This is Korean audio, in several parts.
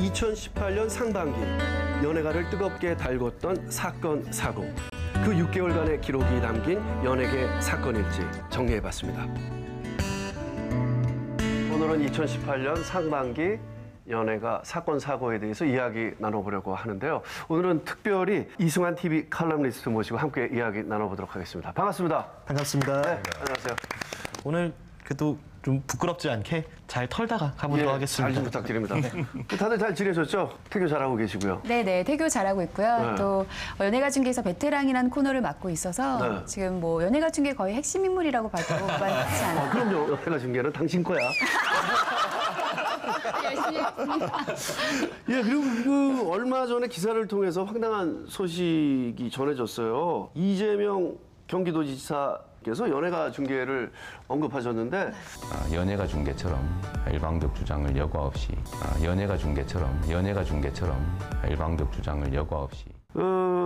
2018년 상반기 연예가를 뜨겁게 달궜던 사건, 사고. 그 6개월간의 기록이 담긴 연예계 사건일지 정리해봤습니다. 오늘은 2018년 상반기 연예가 사건, 사고에 대해서 이야기 나눠보려고 하는데요. 오늘은 특별히 이승환 TV 칼럼니스트 모시고 함께 이야기 나눠보도록 하겠습니다. 반갑습니다. 반갑습니다. 네, 안녕하세요. 오늘 그래도 좀 부끄럽지 않게 잘 털다가 가보도록 하겠습니다. 잘 좀 부탁드립니다. 다들 잘 지내셨죠? 태교 잘하고 계시고요. 네네, 태교 잘하고 있고요. 네. 또 연예가 중계에서 베테랑이라는 코너를 맡고 있어서 네. 지금 뭐 연예가 중계 거의 핵심 인물이라고 봐도 무방하지 않아요. 그럼요. 연예가 중계는 당신 거야. 열심히 했습니다. 예, 그리고 그 얼마 전에 기사를 통해서 황당한 소식이 전해졌어요. 이재명 경기도지사께서 연예가 중계를 언급하셨는데 연예가 중계처럼 일방적 주장을 여과 없이 연예가 중계처럼 일방적 주장을 여과 없이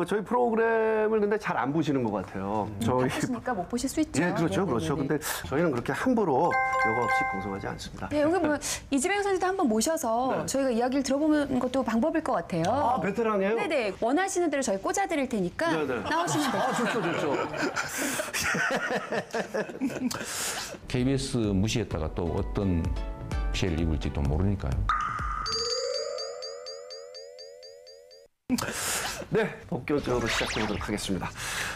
저희 프로그램을 근데 잘 안 보시는 것 같아요. 저희 보시니까 못 보실 수 있죠. 예, 그렇죠, 네네네네. 그렇죠. 근데 저희는 그렇게 함부로 여과 없이 방송하지 않습니다. 네, 여기 뭐 이재명 선수도 한번 모셔서 네. 저희가 이야기를 들어보는 것도 방법일 것 같아요. 아, 베테랑이에요? 네네, 원하시는 대로 저희 꽂아드릴 테니까 네네. 나오시면 돼요. 아, 좋죠, 좋죠. KBS 무시했다가 또 어떤 피해를 입을지도 모르니까요. 네, 본격적으로 시작해보도록 하겠습니다.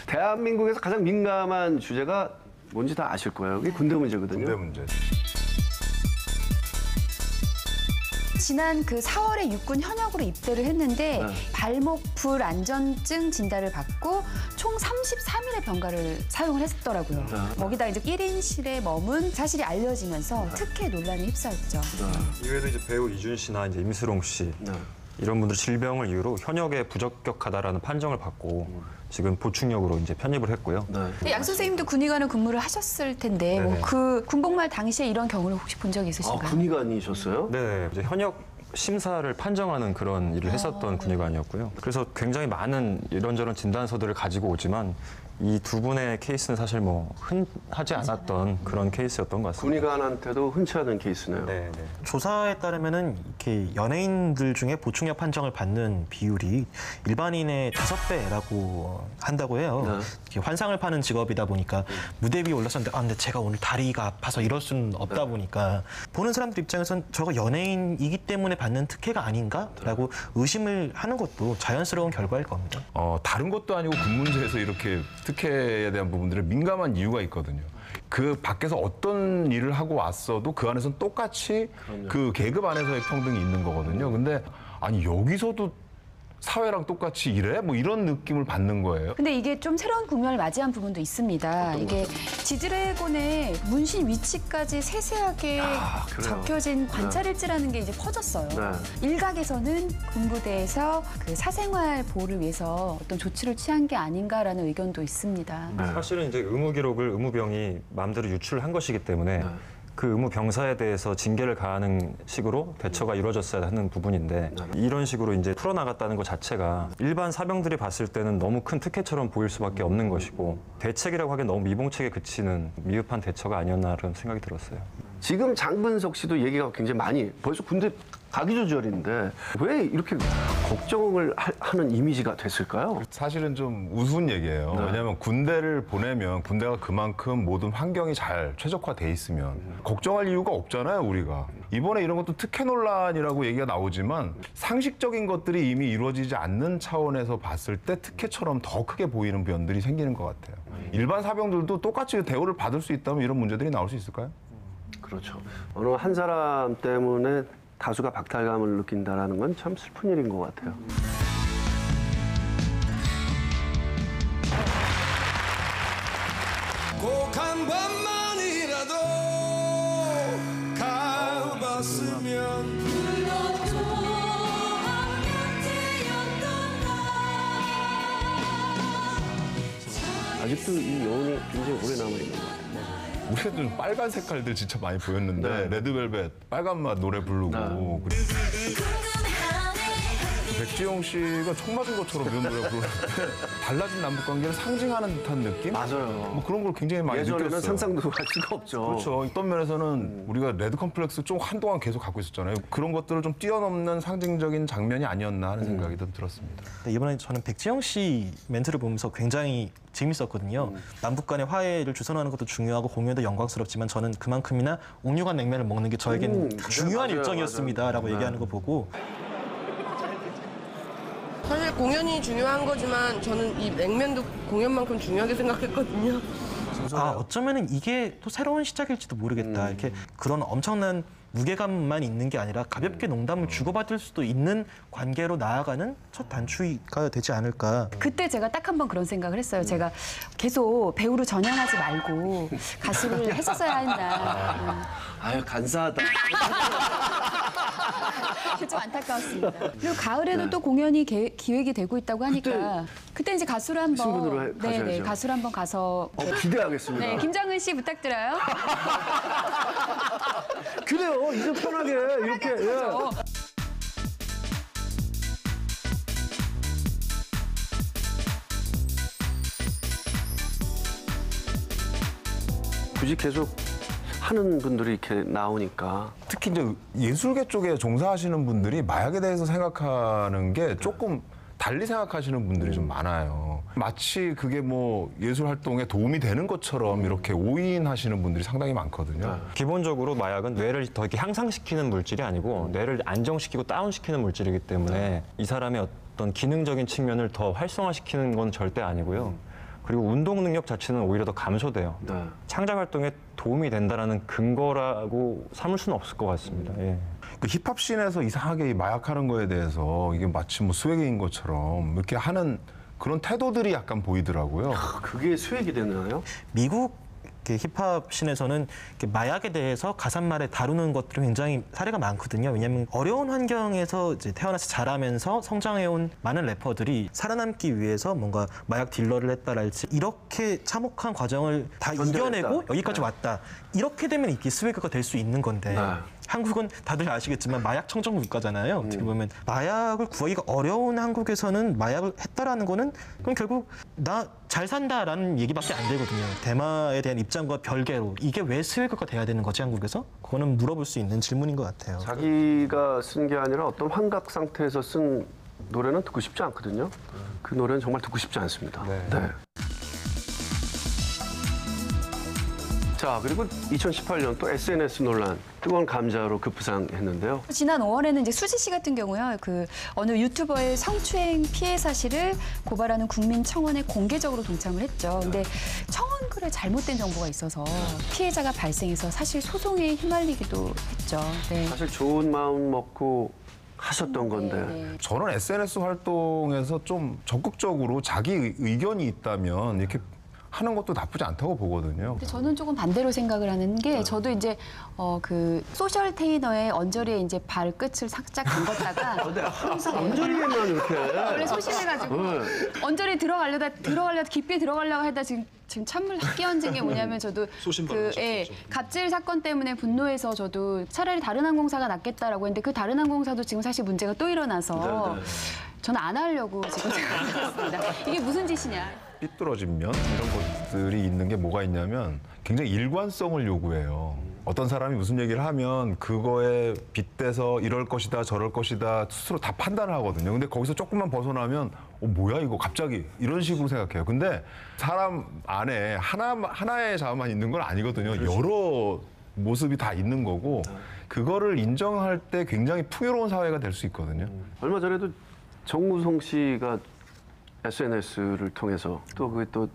대한민국에서 가장 민감한 주제가 뭔지 다 아실 거예요. 이게 군대 문제거든요. 군대 문제. 지난 그 4월에 육군 현역으로 입대를 했는데 네. 발목 불안전증 진단을 받고 총 33일의 병가를 사용을 했더라고요. 거기다 이제 1인실에 머문 사실이 알려지면서 특혜 논란에 휩싸였죠. 이외에도 이제 배우 이준 씨나 이제 임수롱 씨 네. 이런 분들 질병을 이유로 현역에 부적격하다라는 판정을 받고 지금 보충역으로 이제 편입을 했고요. 네. 근데 양 선생님도 군의관을 근무를 하셨을 텐데 뭐 네네. 그 군복말 당시에 이런 경우를 혹시 본 적이 아, 있으신가요? 군의관이셨어요? 네, 이제 현역 심사를 판정하는 그런 일을 했었던 군의관이었고요. 그래서 굉장히 많은 이런저런 진단서들을 가지고 오지만 이 두 분의 케이스는 사실 뭐 흔하지 않았던 그런 케이스였던 것 같습니다. 군의관한테도 흔치 않은 케이스네요. 네, 네. 조사에 따르면은 이렇게 연예인들 중에 보충역 판정을 받는 비율이 일반인의 5배라고 한다고 해요. 네. 이렇게 환상을 파는 직업이다 보니까 무대 위에 올랐었는데 근데 제가 오늘 다리가 아파서 이럴 수는 없다 보니까 보는 사람들 입장에선 저거 연예인이기 때문에 받는 특혜가 아닌가라고 의심을 하는 것도 자연스러운 결과일 겁니다. 다른 것도 아니고 군 문제에서 이렇게 특혜에 대한 부분들은 민감한 이유가 있거든요. 그 밖에서 어떤 일을 하고 왔어도 그 안에서는 똑같이 그 계급 안에서의 평등이 있는 거거든요. 근데 아니 여기서도 사회랑 똑같이 이래? 뭐 이런 느낌을 받는 거예요. 근데 이게 좀 새로운 국면을 맞이한 부분도 있습니다. 이게 지드래곤의 문신 위치까지 세세하게 그래요? 적혀진 관찰일지라는 게 이제 퍼졌어요. 네. 일각에서는 군부대에서 그 사생활 보호를 위해서 어떤 조치를 취한 게 아닌가라는 의견도 있습니다. 네. 사실은 이제 의무 기록을 의무병이 마음대로 유출한 것이기 때문에 그 의무 병사에 대해서 징계를 가하는 식으로 대처가 이루어졌어야 하는 부분인데 이런 식으로 이제 풀어나갔다는 것 자체가 일반 사병들이 봤을 때는 너무 큰 특혜처럼 보일 수밖에 없는 것이고 대책이라고 하기엔 너무 미봉책에 그치는 미흡한 대처가 아니었나라는 생각이 들었어요. 지금 장근석 씨도 얘기가 굉장히 많이 벌써 군대 가기 조절인데 왜 이렇게 걱정을 하는 이미지가 됐을까요? 사실은 좀 우스운 얘기예요. 네. 왜냐하면 군대를 보내면 군대가 그만큼 모든 환경이 잘 최적화돼 있으면 걱정할 이유가 없잖아요, 우리가. 이번에 이런 것도 특혜 논란이라고 얘기가 나오지만 상식적인 것들이 이미 이루어지지 않는 차원에서 봤을 때 특혜처럼 더 크게 보이는 면들이 생기는 것 같아요. 일반 사병들도 똑같이 대우를 받을 수 있다면 이런 문제들이 나올 수 있을까요? 그렇죠. 어느 한 사람 때문에 다수가 박탈감을 느낀다는 건 참 슬픈 일인 것 같아요. 꼭 한 번만이라도 가봤으면 아직도 이 여운이 굉장히 오래 남아있는 것 같아요. 우리가 좀 빨간 색깔들 진짜 많이 보였는데 네. 레드벨벳 빨간 맛 노래 부르고 백지영 씨가 총 맞은 것처럼 이런 노래 부르는데 달라진 남북 관계를 상징하는 듯한 느낌? 맞아요. 뭐 그런 걸 굉장히 많이 예전에는 느꼈어요. 상상도 할 수가 없죠. 그렇죠. 어떤 면에서는 우리가 레드 컴플렉스 좀 한동안 계속 갖고 있었잖아요. 그런 것들을 좀 뛰어넘는 상징적인 장면이 아니었나 하는 생각이 좀 들었습니다. 네, 이번에 저는 백지영 씨 멘트를 보면서 굉장히 재밌었거든요. 남북 간의 화해를 주선하는 것도 중요하고 공유도 영광스럽지만 저는 그만큼이나 옥류관 냉면을 먹는 게 저에게는 중요한 맞아요, 일정이었습니다라고 맞아요. 얘기하는 거 보고 사실 공연이 중요한 거지만 저는 이 냉면도 공연만큼 중요하게 생각했거든요. 아 어쩌면은 이게 또 새로운 시작일지도 모르겠다. 이렇게 그런 엄청난 무게감만 있는 게 아니라 가볍게 농담을 주고받을 수도 있는 관계로 나아가는 첫 단추가 되지 않을까. 그때 제가 딱 한 번 그런 생각을 했어요. 제가 계속 배우로 전향하지 말고 가수를 했었어야 했나. 아유 간사하다. 좀 안타까웠습니다. 그리고 가을에도 또 공연이 기획이 되고 있다고 하니까 그때 이제 가수를 한번 신분으로 가셔야죠. 가수를 한번 가서 기대하겠습니다. 네, 김장은 씨 부탁드려요. 그래요. 이제 편하게 이렇게. 예. 굳이 계속 하는 분들이 이렇게 나오니까 특히 이제 예술계 쪽에 종사하시는 분들이 마약에 대해서 생각하는 게 조금 달리 생각하시는 분들이 좀 많아요. 마치 그게 뭐 예술 활동에 도움이 되는 것처럼 이렇게 오인하시는 분들이 상당히 많거든요. 기본적으로 마약은 뇌를 더 이렇게 향상시키는 물질이 아니고 뇌를 안정시키고 다운시키는 물질이기 때문에 이 사람의 어떤 기능적인 측면을 더 활성화시키는 건 절대 아니고요. 그리고 운동 능력 자체는 오히려 더 감소돼요. 네. 창작 활동에 도움이 된다라는 근거라고 삼을 수는 없을 것 같습니다. 예. 그 힙합 씬에서 이상하게 이 마약하는 거에 대해서 이게 마치 뭐 수액인 것처럼 이렇게 하는 그런 태도들이 약간 보이더라고요. 그게 수액이 되나요? 미국 이렇게 힙합 씬에서는 이렇게 마약에 대해서 가사말에 다루는 것들이 굉장히 사례가 많거든요. 왜냐하면 어려운 환경에서 이제 태어나서 자라면서 성장해온 많은 래퍼들이 살아남기 위해서 뭔가 마약 딜러를 했다랄지 이렇게 참혹한 과정을 다 견뎌냈다. 이겨내고 여기까지 왔다. 이렇게 되면 이게 스웨그가 될 수 있는 건데 네. 한국은 다들 아시겠지만 마약 청정 국가잖아요. 어떻게 보면 마약을 구하기가 어려운 한국에서는 마약을 했다라는 거는 그럼 결국 나 잘 산다라는 얘기밖에 안 되거든요. 대마에 대한 입장과 별개로 이게 왜 스웨그가 돼야 되는 거지 한국에서? 그거는 물어볼 수 있는 질문인 것 같아요. 자기가 쓴 게 아니라 어떤 환각 상태에서 쓴 노래는 듣고 싶지 않거든요. 그 노래는 정말 듣고 싶지 않습니다. 네. 자, 그리고 2018년 또 SNS 논란, 뜨거운 감자로 급부상했는데요. 지난 5월에는 이제 수지 씨 같은 경우요, 그 어느 유튜버의 성추행 피해 사실을 고발하는 국민청원에 공개적으로 동참을 했죠. 근데 청원 글에 잘못된 정보가 있어서 피해자가 발생해서 사실 소송에 휘말리기도 했죠. 네. 사실 좋은 마음 먹고 하셨던 건데. 네. 저는 SNS 활동에서 좀 적극적으로 자기 의견이 있다면 이렇게 하는 것도 나쁘지 않다고 보거든요. 근데 저는 조금 반대로 생각을 하는 게 저도 이제 그 소셜 테이너의 언저리에 이제 발끝을 살짝 담궜다가 언저리에만 이렇게. 원래 소심해가지고 언저리 들어가려다 깊이 들어가려고 하다 지금 찬물 끼얹은 게 뭐냐면 저도 갑질 사건 때문에 분노해서 저도 차라리 다른 항공사가 낫겠다라고 했는데 그 다른 항공사도 지금 사실 문제가 또 일어나서 저는 안 하려고 지금 생각했습니다. 이게 무슨 짓이냐. 삐뚤어진 면 이런 것들이 있는 게 뭐가 있냐면 굉장히 일관성을 요구해요. 어떤 사람이 무슨 얘기를 하면 그거에 빗대서 이럴 것이다 저럴 것이다 스스로 다 판단을 하거든요. 근데 거기서 조금만 벗어나면 뭐야 이거 갑자기 이런 식으로 생각해요. 근데 사람 안에 하나의 자아만 있는 건 아니거든요. 여러 모습이 다 있는 거고 그거를 인정할 때 굉장히 풍요로운 사회가 될 수 있거든요. 얼마 전에도 정무성 씨가 SNS를 통해서 또 그게 또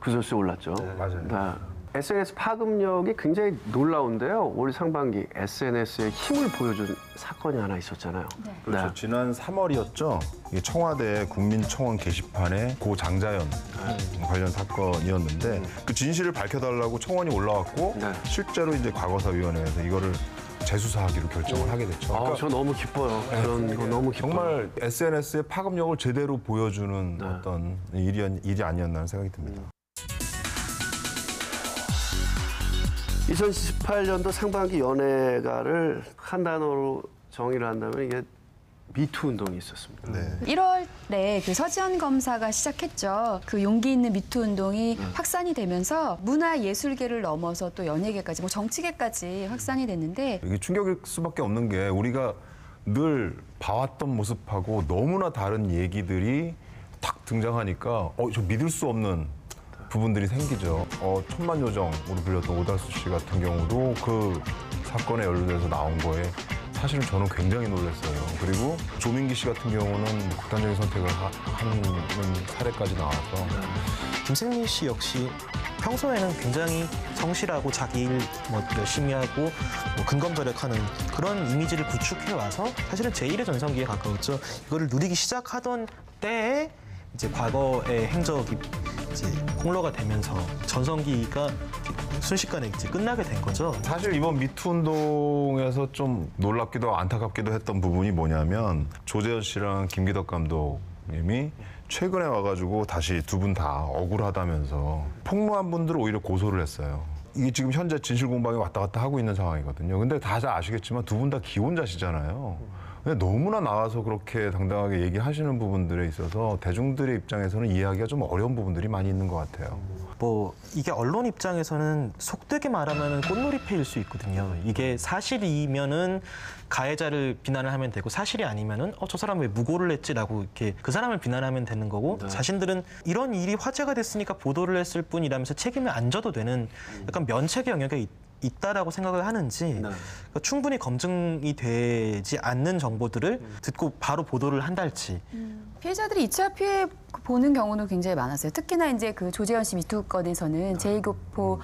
구설수에 올랐죠. 네, 맞아요. SNS 파급력이 굉장히 놀라운데요. 올 상반기 SNS의 힘을 보여준 사건이 하나 있었잖아요. 그렇죠. 지난 3월이었죠. 청와대 국민청원 게시판에 고 장자연 관련 사건이었는데 그 진실을 밝혀달라고 청원이 올라왔고 실제로 이제 과거사위원회에서 이거를 재수사하기로 결정을 하게 됐죠. 저 너무 기뻐요. 그런 거 너무 기뻐요. 정말 SNS의 파급력을 제대로 보여주는 어떤 일이 아니었나 하는 생각이 듭니다. 2018년도 상반기 연예가를 한 단어로 정의를 한다면 이게 미투 운동이 있었습니다. 1월에 그 서지현 검사가 시작했죠. 그 용기 있는 미투 운동이 확산이 되면서 문화예술계를 넘어서 또 연예계까지, 뭐 정치계까지 확산이 됐는데 이게 충격일 수밖에 없는 게 우리가 늘 봐왔던 모습하고 너무나 다른 얘기들이 탁 등장하니까 저 믿을 수 없는 부분들이 생기죠. 천만요정으로 불렸던 오달수 씨 같은 경우도 그 사건에 연루돼서 나온 거에 사실은 저는 굉장히 놀랐어요. 그리고 조민기 씨 같은 경우는 극단적인 선택을 하는 사례까지 나와서 김생민 씨 역시 평소에는 굉장히 성실하고 자기 일 열심히 하고 근검절약하는 그런 이미지를 구축해 와서 사실은 제1의 전성기에 가까웠죠. 이거를 누리기 시작하던 때에 이제 과거의 행적이 이제 폭로가 되면서 전성기가 순식간에 이제 끝나게 된 거죠. 사실 이번 미투 운동에서 좀 놀랍기도 안타깝기도 했던 부분이 뭐냐면 조재현 씨랑 김기덕 감독님이 최근에 와가지고 다시 두 분 다 억울하다면서 폭로한 분들을 오히려 고소를 했어요. 이게 지금 현재 진실 공방이 왔다 갔다 하고 있는 상황이거든요. 근데 다들 아시겠지만 두 분 다 기혼자시잖아요. 근데 너무나 나와서 그렇게 당당하게 얘기하시는 부분들에 있어서 대중들의 입장에서는 이해하기가 좀 어려운 부분들이 많이 있는 것 같아요. 이게 언론 입장에서는 속되게 말하면 꽃놀이패일 수 있거든요. 이게 사실이면은 가해자를 비난을 하면 되고 사실이 아니면은 저 사람 왜 무고를 했지라고 이렇게 그 사람을 비난하면 되는 거고 자신들은 이런 일이 화제가 됐으니까 보도를 했을 뿐이라면서 책임을 안 져도 되는 약간 면책의 영역에 있다라고 생각을 하는지 그러니까 충분히 검증이 되지 않는 정보들을 듣고 바로 보도를 한달지 피해자들이 2차 피해 보는 경우는 굉장히 많았어요. 특히나 이제 그 조재현 씨 미투 건에서는 제2교포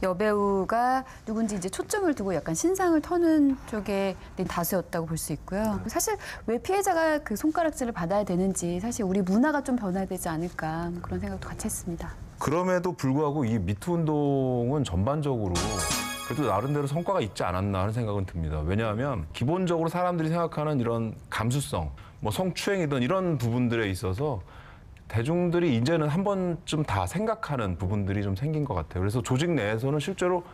여배우가 누군지 이제 초점을 두고 약간 신상을 터는 쪽에 다수였다고 볼 수 있고요. 사실 왜 피해자가 그 손가락질을 받아야 되는지 사실 우리 문화가 좀 변화해야 되지 않을까 그런 생각도 같이 했습니다. 그럼에도 불구하고 이 미투 운동은 전반적으로 그래도 나름대로 성과가 있지 않았나 하는 생각은 듭니다. 왜냐하면 기본적으로 사람들이 생각하는 이런 감수성, 뭐 성추행이든 이런 부분들에 있어서 대중들이 이제는 한 번쯤 다 생각하는 부분들이 좀 생긴 것 같아요. 그래서 조직 내에서는 실제로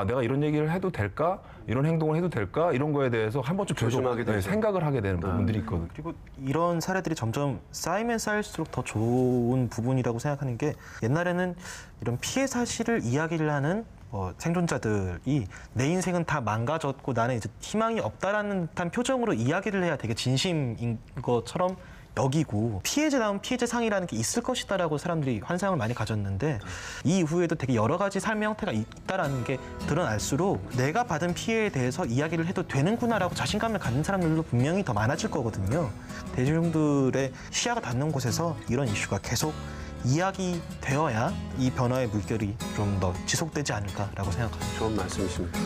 내가 이런 얘기를 해도 될까? 이런 행동을 해도 될까? 이런 거에 대해서 한 번쯤 계속 생각을 하게 되는 부분들이 있거든요. 그리고 이런 사례들이 점점 쌓이면 쌓일수록 더 좋은 부분이라고 생각하는 게 옛날에는 이런 피해 사실을 이야기를 하는 생존자들이 내 인생은 다 망가졌고 나는 이제 희망이 없다라는 듯한 표정으로 이야기를 해야 되게 진심인 것처럼 여기고 피해자다운 피해자상이라는 게 있을 것이다라고 사람들이 환상을 많이 가졌는데 이 이후에도 되게 여러 가지 삶의 형태가 있다라는 게 드러날수록 내가 받은 피해에 대해서 이야기를 해도 되는구나라고 자신감을 갖는 사람들도 분명히 더 많아질 거거든요. 대중들의 시야가 닿는 곳에서 이런 이슈가 계속 이야기되어야 이 변화의 물결이 좀 더 지속되지 않을까라고 생각합니다. 좋은 말씀이십니다.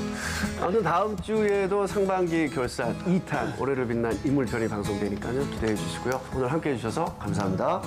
아무튼 다음 주에도 상반기 결산 2탄 올해를 빛난 인물편이 방송되니까요. 기대해 주시고요. 오늘 함께해 주셔서 감사합니다.